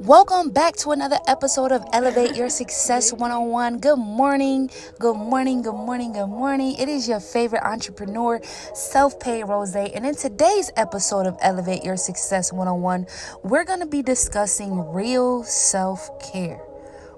Welcome back to another episode of Elevate Your Success 101. Good morning, good morning, good morning, good morning. It is your favorite entrepreneur, Self-Paid Rose. And in today's episode of Elevate Your Success 101, we're going to be discussing real self-care.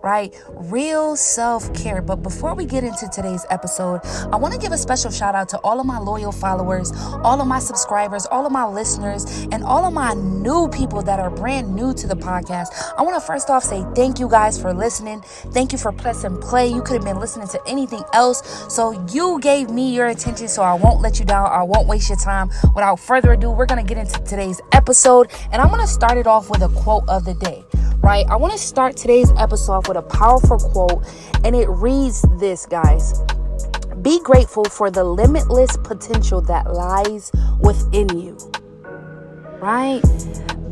Right? Real self-care. But before we get into today's episode, I want to give a special shout out to all of my loyal followers, all of my subscribers, all of my listeners, and all of my new people that are brand new to the podcast. I want to first off say thank you guys for listening. Thank you for pressing play. You could have been listening to anything else. So you gave me your attention, so I won't let you down. I won't waste your time. Without further ado, we're going to get into today's episode. And I'm going to start it off with a quote of the day. Right? I want to start today's episode off with a powerful quote, and it reads this, guys. Be grateful for the limitless potential that lies within you. Right?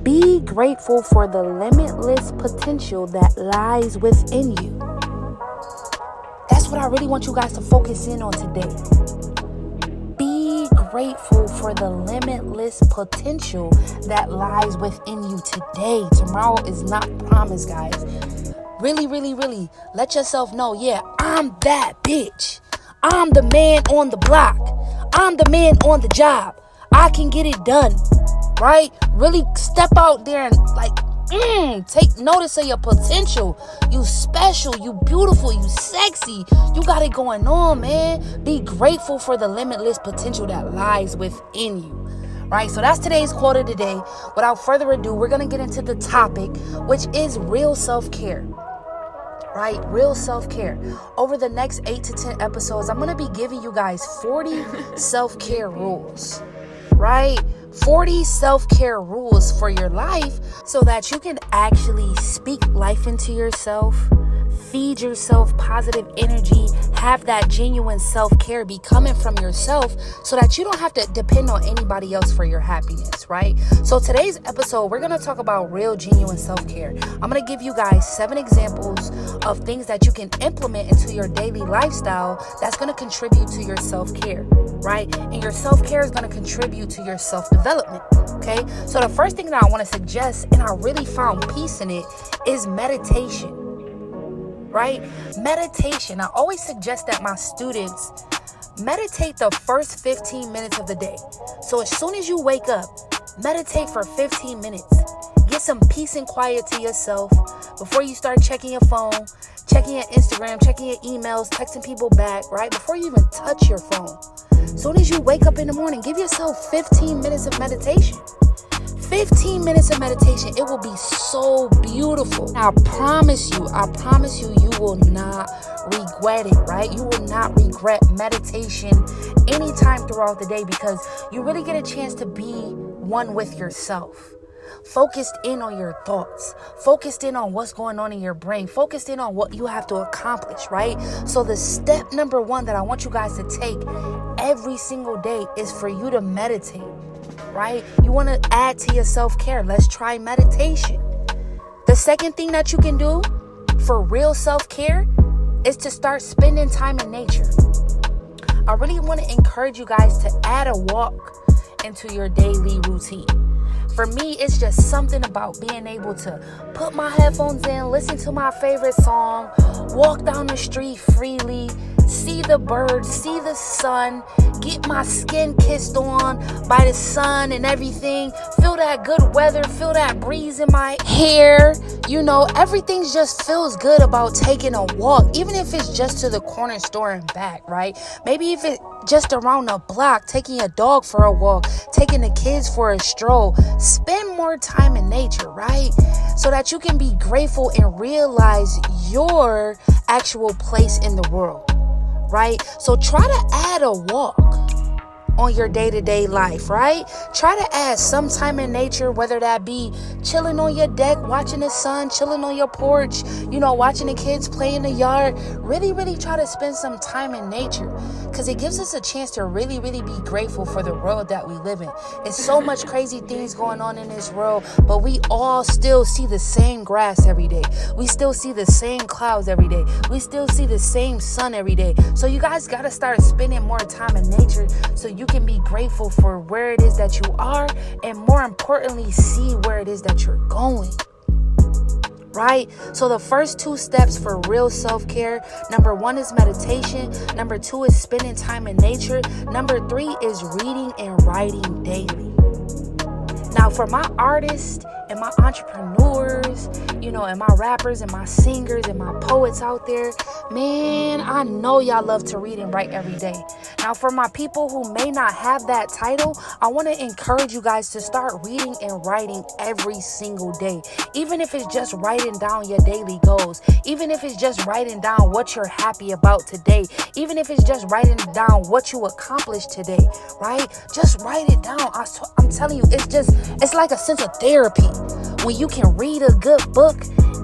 Be grateful for the limitless potential that lies within you. That's what I really want you guys to focus in on today. Be grateful for the limitless potential that lies within you today. Tomorrow is not promised, guys. Really, really, really let yourself know, yeah, I'm that bitch. I'm the man on the block. I'm the man on the job. I can get it done, right? Really step out there and take notice of your potential. You special, you beautiful, you sexy. You got it going on, man. Be grateful for the limitless potential that lies within you. Right? So that's today's quote of the day. Without further ado, we're going to get into the topic, which is real self-care. Right? Real self-care. Over the next 8 to 10 episodes, I'm going to be giving you guys 40 self-care rules. Right? 40 self-care rules for your life so that you can actually speak life into yourself, feed yourself positive energy, have that genuine self-care be coming from yourself so that you don't have to depend on anybody else for your happiness, right? So today's episode, we're going to talk about real genuine self-care. I'm going to give you guys 7 examples of things that you can implement into your daily lifestyle that's going to contribute to your self-care, right? And your self-care is going to contribute to your self-development, okay? So the first thing that I want to suggest, and I really found peace in it, is meditation. Right? Meditation. I always suggest that my students meditate the first 15 minutes of the day. So as soon as you wake up, meditate for 15 minutes. Get some peace and quiet to yourself before you start checking your phone, checking your Instagram, checking your emails, texting people back, right? Before you even touch your phone. As soon as you wake up in the morning, give yourself 15 minutes of meditation. 15 minutes of meditation. It will be so beautiful. I promise you, you will not regret it, right? You will not regret meditation anytime throughout the day because you really get a chance to be one with yourself. Focused in on your thoughts, focused in on what's going on in your brain, focused in on what you have to accomplish, right? So the step number 1 that I want you guys to take every single day is for you to meditate. Right? You want to add to your self-care. Let's try meditation. The second thing that you can do for real self-care is to start spending time in nature. I really want to encourage you guys to add a walk into your daily routine. For me, it's just something about being able to put my headphones in, listen to my favorite song, walk down the street freely, see the birds, see the sun, get my skin kissed on by the sun and everything, feel that good weather, feel that breeze in my hair. You know, everything just feels good about taking a walk, even if it's just to the corner store and back, right? Maybe if it's just around the block, taking your dog for a walk, taking the kids for a stroll. Spend more time in nature, right? So that you can be grateful and realize your actual place in the world, right? So try to add a walk on your day-to-day life, right? Try to add some time in nature, whether that be chilling on your deck, watching the sun, chilling on your porch, watching the kids play in the yard. Really, really try to spend some time in nature because it gives us a chance to really, really be grateful for the world that we live in. It's so much crazy things going on in this world, but we all still see the same grass every day. We still see the same clouds every day. We still see the same sun every day. So you guys got to start spending more time in nature so you can be grateful for where it is that you are, and more importantly, see where it is that you're going. right? So the first 2 steps for real self-care, number 1 is meditation, number 2 is spending time in nature, number 3 is reading and writing daily. Now, for my artists and my entrepreneurs, and my rappers and my singers and my poets out there, man, I know y'all love to read and write every day. Now, for my people who may not have that title, I want to encourage you guys to start reading and writing every single day. Even if it's just writing down your daily goals, even if it's just writing down what you're happy about today, even if it's just writing down what you accomplished today, right? Just write it down. I'm telling you, it's like a sense of therapy when you can read a good book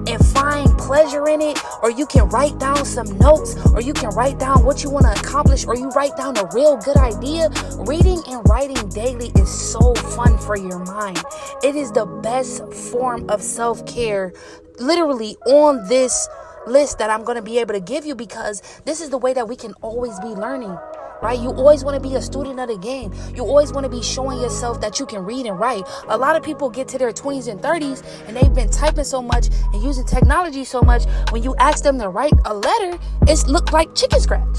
and find pleasure in it, or you can write down some notes, or you can write down what you want to accomplish, or you write down a real good idea. Reading and writing daily is so fun for your mind. It is the best form of self-care, literally on this list that I'm going to be able to give you, because this is the way that we can always be learning. Right? You always want to be a student of the game. You always want to be showing yourself that you can read and write. A lot of people get to their 20s and 30s and they've been typing so much and using technology so much. When you ask them to write a letter, it's looked like chicken scratch.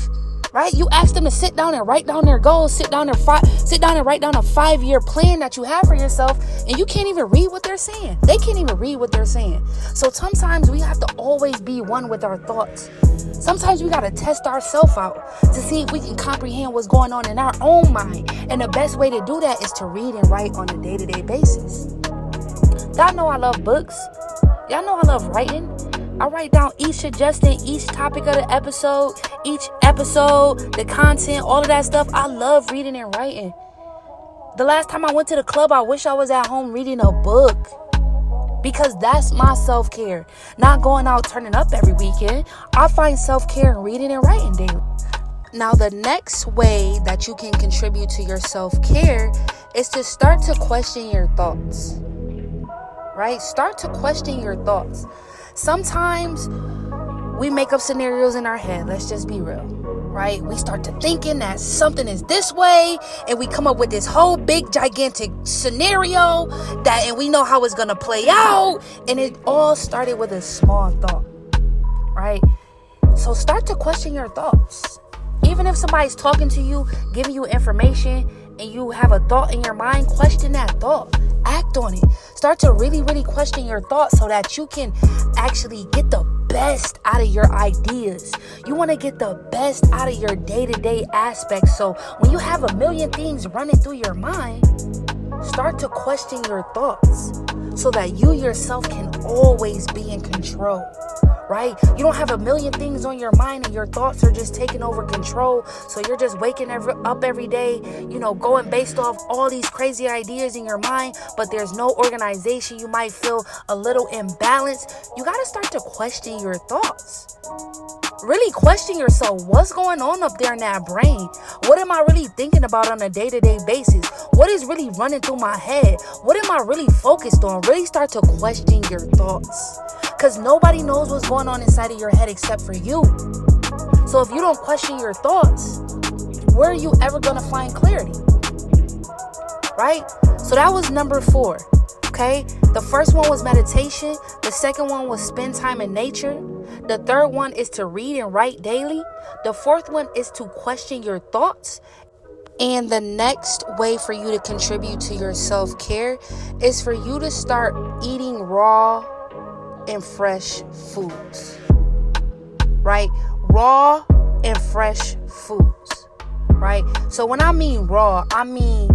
Right? You ask them to sit down and write down their goals, sit down and write down a 5-year plan that you have for yourself, and you can't even read what they're saying. They can't even read what they're saying. So sometimes we have to always be one with our thoughts. Sometimes we got to test ourselves out to see if we can comprehend what's going on in our own mind. And the best way to do that is to read and write on a day-to-day basis. Y'all know I love books. Y'all know I love writing. I write down each suggestion, each topic of the episode, the content, all of that stuff. I love reading and writing. The last time I went to the club, I wish I was at home reading a book, because that's my self-care. Not going out turning up every weekend. I find self-care in reading and writing daily. Now, the next way that you can contribute to your self-care is to start to question your thoughts. Right? Start to question your thoughts. Sometimes we make up scenarios in our head. Let's just be real, right? We start to thinking that something is this way, and we come up with this whole big gigantic scenario and we know how it's going to play out. And it all started with a small thought, right? So start to question your thoughts. Even if somebody's talking to you, giving you information, and you have a thought in your mind, question that thought. Act on it. Start to really, really question your thoughts so that you can actually get the best out of your ideas. You want to get the best out of your day-to-day aspects. So when you have a million things running through your mind, start to question your thoughts so that you yourself can always be in control. Right? You don't have a million things on your mind and your thoughts are just taking over control. So you're just waking up every day, going based off all these crazy ideas in your mind, but there's no organization. You might feel a little imbalanced. You got to start to question your thoughts. Really question yourself. What's going on up there in that brain? What am I really thinking about on a day-to-day basis? What is really running through my head? What am I really focused on? Really start to question your thoughts. Because nobody knows what's going on inside of your head except for you. So if you don't question your thoughts, where are you ever going to find clarity? Right? So that was number 4. Okay? The first one was meditation. The second one was spend time in nature. The third one is to read and write daily. The fourth one is to question your thoughts. And the next way for you to contribute to your self-care is for you to start eating raw and fresh foods. Right? Raw and fresh foods. Right? So when I mean raw, I mean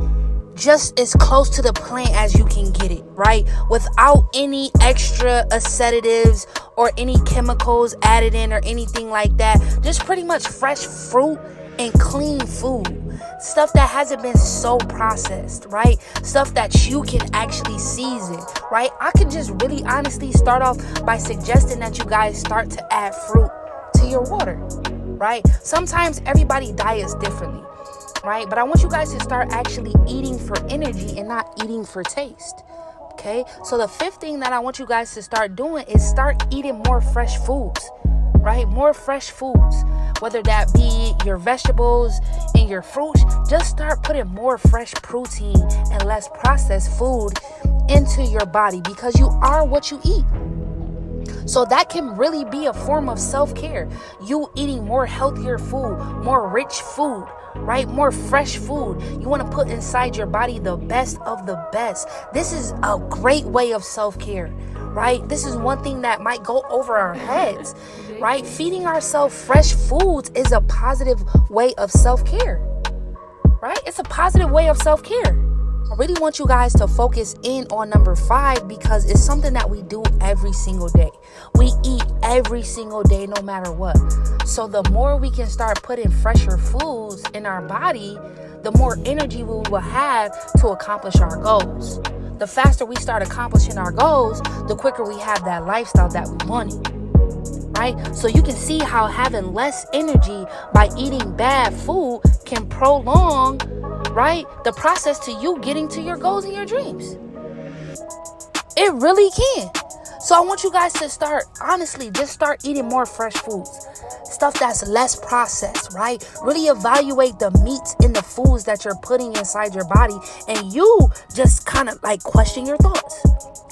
just as close to the plant as you can get it, right? Without any extra sedatives or any chemicals added in or anything like that. Just pretty much fresh fruit and clean food. Stuff that hasn't been so processed, right? Stuff that you can actually season, right? I could just really honestly start off by suggesting that you guys start to add fruit to your water, right? Sometimes everybody diets differently, right? But I want you guys to start actually eating for energy and not eating for taste. Okay? So the fifth thing that I want you guys to start doing is start eating more fresh foods, right? More fresh foods, whether that be your vegetables and your fruits. Just start putting more fresh protein and less processed food into your body, because you are what you eat. So that can really be a form of self-care. You eating more healthier food, more rich food, right? More fresh food. You want to put inside your body the best of the best. This is a great way of self-care, right? This is one thing that might go over our heads, right? Feeding ourselves fresh foods is a positive way of self-care, right? It's a positive way of self-care. I really want you guys to focus in on number 5 because it's something that we do every single day. We eat every single day, no matter what. So the more we can start putting fresher foods in our body, the more energy we will have to accomplish our goals. The faster we start accomplishing our goals, the quicker we have that lifestyle that we wanted. Right? So you can see how having less energy by eating bad food can prolong, right, the process to you getting to your goals and your dreams. It really can. So I want you guys to start, honestly, just start eating more fresh foods. Stuff that's less processed, right? Really evaluate the meats in the foods that you're putting inside your body, and you just kind of like question your thoughts.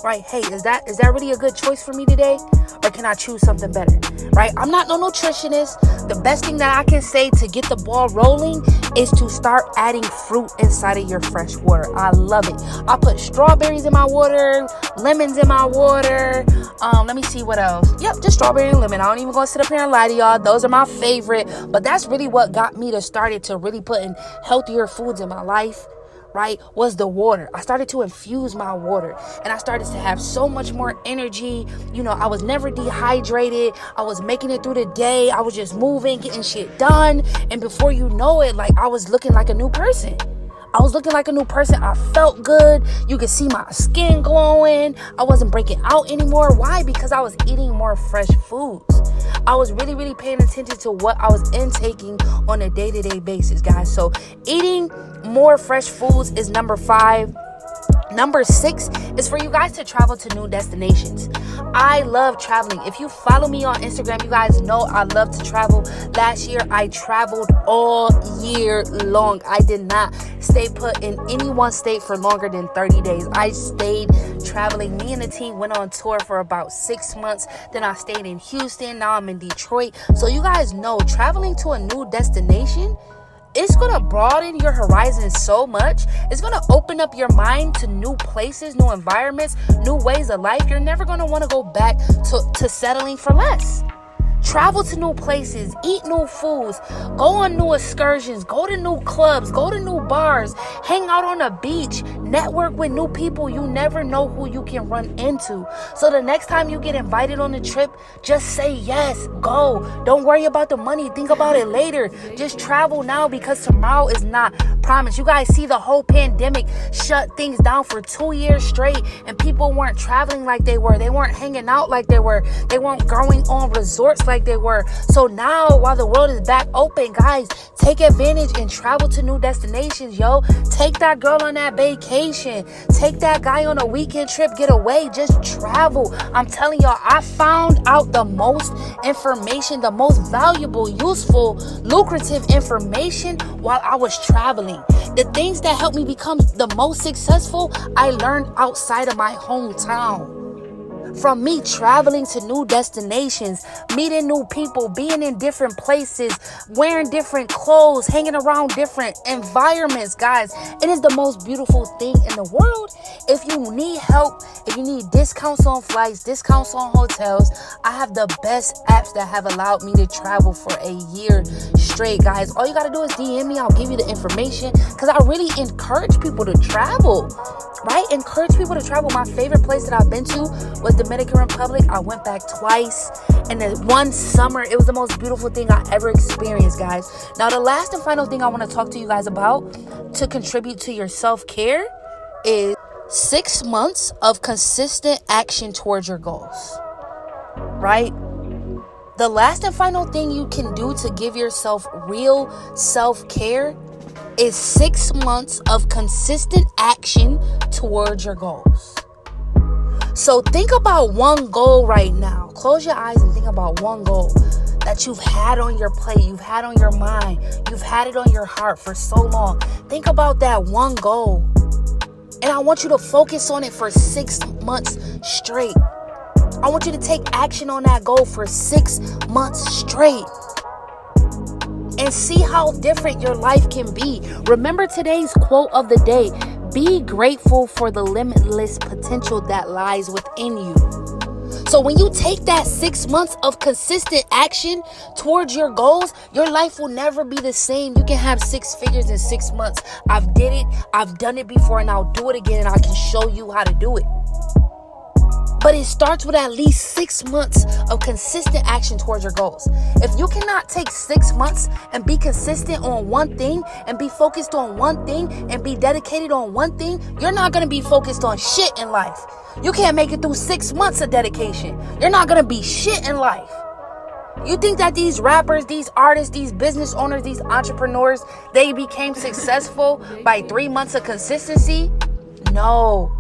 Right? Hey, is that really a good choice for me today? Or can I choose something better? Right? I'm not no nutritionist. The best thing that I can say to get the ball rolling is to start adding fruit inside of your fresh water. I love it. I put strawberries in my water, lemons in my water. Let me see what else. Yep, just strawberry and lemon. I don't even gonna sit up here and lie to y'all. Those are my favorite. But that's really what got me to started to really putting healthier foods in my life. Right, was the water. I started to infuse my water and I started to have so much more energy. You know, I was never dehydrated. I was making it through the day. I was just moving, getting shit done. And before you know it, like I was looking like a new person. I felt good. You could see my skin glowing. I wasn't breaking out anymore. Why? Because I was eating more fresh foods. I was really, really paying attention to what I was intaking on a day-to-day basis, guys. So eating more fresh foods is number 5. Number 6 is for you guys to travel to new destinations. I love traveling. If you follow me on Instagram, you guys know I love to travel. Last year, I traveled all year long. I did not stay put in any one state for longer than 30 days. I stayed traveling. Me and the team went on tour for about 6 months. Then I stayed in Houston. Now I'm in Detroit. So you guys know traveling to a new destination, it's going to broaden your horizons so much. It's going to open up your mind to new places, new environments, new ways of life. You're never going to want to go back to settling for less. Travel to new places, eat new foods, go on new excursions, go to new clubs, go to new bars, hang out on a beach, network with new people. You never know who you can run into. So the next time you get invited on a trip, just say yes, go. Don't worry about the money. Think about it later. Just travel now because tomorrow is not promised. You guys see the whole pandemic shut things down for 2 years straight and people weren't traveling like they were. They weren't hanging out like they were. They weren't going on resorts like they were. So now while the world is back open, guys, take advantage and travel to new destinations, yo. Take that girl on that vacation. Take that guy on a weekend trip. Get away. Just travel. I'm telling y'all, I found out the most information, the most valuable, useful, lucrative information while I was traveling. The things that helped me become the most successful, I learned outside of my hometown. From me traveling to new destinations, meeting new people, being in different places, wearing different clothes, hanging around different environments, guys. It is the most beautiful thing in the world. If you need help, if you need discounts on flights, discounts on hotels, I have the best apps that have allowed me to travel for a year straight, guys. All you got to do is DM me. I'll give you the information because I really encourage people to travel, right? Encourage people to travel. My favorite place that I've been to was Dominican Republic. I went back twice, and then one summer, it was the most beautiful thing I ever experienced, guys. Now, the last and final thing I want to talk to you guys about to contribute to your self-care is 6 months of consistent action towards your goals, right? The last and final thing you can do to give yourself real self-care is 6 months of consistent action towards your goals. So think about one goal right now. Close your eyes and think about one goal that you've had on your plate, you've had on your mind, you've had it on your heart for so long. Think about that one goal. And I want you to focus on it for 6 months straight. I want you to take action on that goal for 6 months straight and see how different your life can be. Remember today's quote of the day: be grateful for the limitless potential that lies within you. So when you take that 6 months of consistent action towards your goals, your life will never be the same. You can have 6 figures in 6 months. I've done it before, and I'll do it again, and I can show you how to do it. But it starts with at least 6 months of consistent action towards your goals. If you cannot take 6 months and be consistent on one thing and be focused on one thing and be dedicated on one thing, you're not going to be focused on shit in life. You can't make it through 6 months of dedication. You're not going to be shit in life. You think that these rappers, these artists, these business owners, these entrepreneurs, they became successful by 3 months of consistency? No.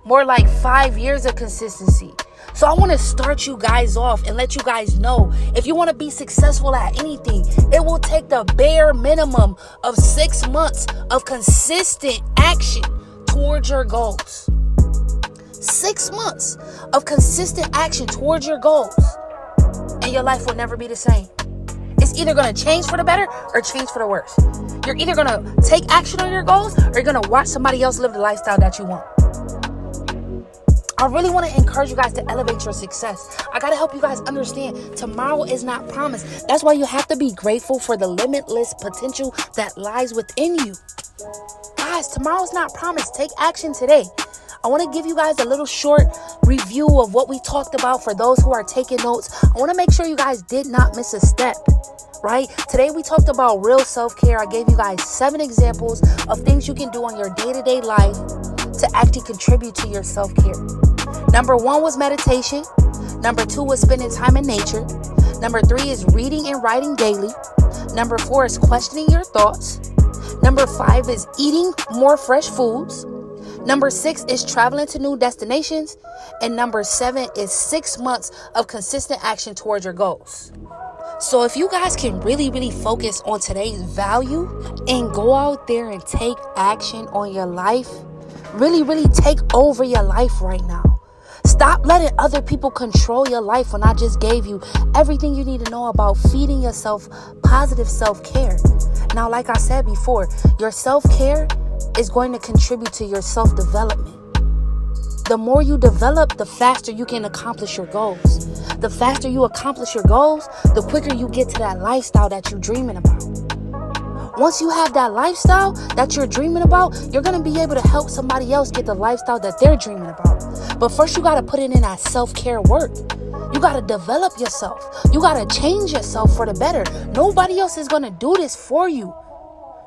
More like 5 years of consistency. So I want to start you guys off and let you guys know, if you want to be successful at anything, it will take the bare minimum of 6 months of consistent action towards your goals. 6 months of consistent action towards your goals, and your life will never be the same. It's either going to change for the better or change for the worse. You're either going to take action on your goals, or you're going to watch somebody else live the lifestyle that you want. I really want to encourage you guys to elevate your success. I got to help you guys understand tomorrow is not promised. That's why you have to be grateful for the limitless potential that lies within you. Guys, tomorrow's not promised. Take action today. I want to give you guys a little short review of what we talked about for those who are taking notes. I want to make sure you guys did not miss a step, right? Today we talked about real self-care. I gave you guys 7 examples of things you can do on your day-to-day life to actually contribute to your self-care. Number 1 was meditation. Number 2 was spending time in nature. Number 3 is reading and writing daily. Number 4 is questioning your thoughts. Number 5 is eating more fresh foods. Number 6 is traveling to new destinations. And number 7 is 6 months of consistent action towards your goals. So if you guys can really focus on today's value and go out there and take action on your life, really take over your life right now. Stop letting other people control your life when I just gave you everything you need to know about feeding yourself positive self-care. Now, like I said before, your self-care is going to contribute to your self-development. The more you develop, the faster you can accomplish your goals. The faster you accomplish your goals, the quicker you get to that lifestyle that you're dreaming about. Once you have that lifestyle that you're dreaming about, you're going to be able to help somebody else get the lifestyle that they're dreaming about. But first, you got to put it in that self-care work. You got to develop yourself. You got to change yourself for the better. Nobody else is going to do this for you.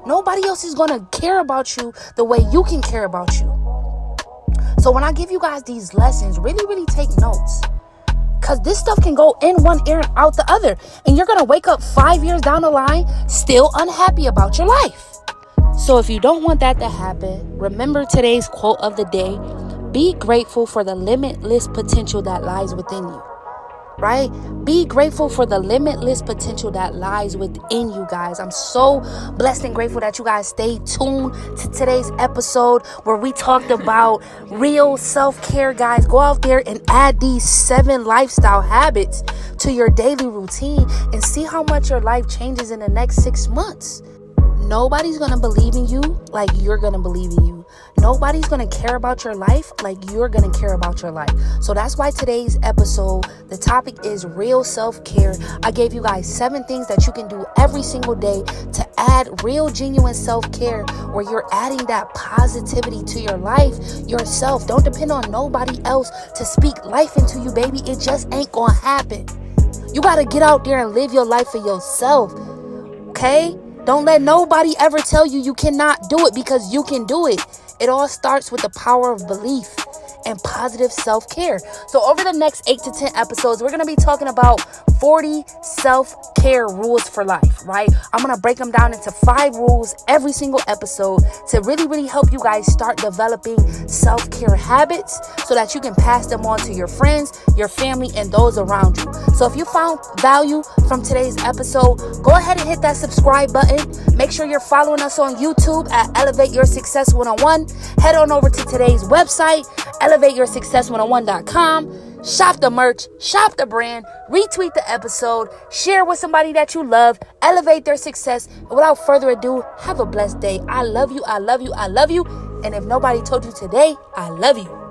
Nobody else is going to care about you the way you can care about you. So when I give you guys these lessons, really take notes. Because this stuff can go in one ear and out the other. And you're going to wake up 5 years down the line still unhappy about your life. So if you don't want that to happen, remember today's quote of the day: be grateful for the limitless potential that lies within you. Right? Be grateful for the limitless potential that lies within you guys. I'm so blessed and grateful that you guys stayed tuned to today's episode where we talked about real self-care, guys. Go out there and add these 7 lifestyle habits to your daily routine and see how much your life changes in the next 6 months. Nobody's going to believe in you like you're going to believe in you. Nobody's going to care about your life like you're going to care about your life. So that's why today's episode, the topic is real self-care. I gave you guys 7 things that you can do every single day to add real, genuine self-care, where you're adding that positivity to your life yourself. Don't depend on nobody else to speak life into you, baby. It just ain't going to happen. You got to get out there and live your life for yourself. Okay? Don't let nobody ever tell you you cannot do it, because you can do it. It all starts with the power of belief and positive self-care. So over the next 8 to 10 episodes, we're going to be talking about 40 self-care rules for life, right? I'm going to break them down into 5 rules every single episode to really help you guys start developing self-care habits so that you can pass them on to your friends, your family, and those around you. So if you found value from today's episode, go ahead and hit that subscribe button. Make sure you're following us on YouTube at Elevate Your Success 101. Head on over to today's website, elevateyoursuccess101.com. shop the merch, shop the brand, retweet the episode, share with somebody that you love, elevate their success. And without further ado, have a blessed day. I love you, I love you, I love you. And if nobody told you today, I love you.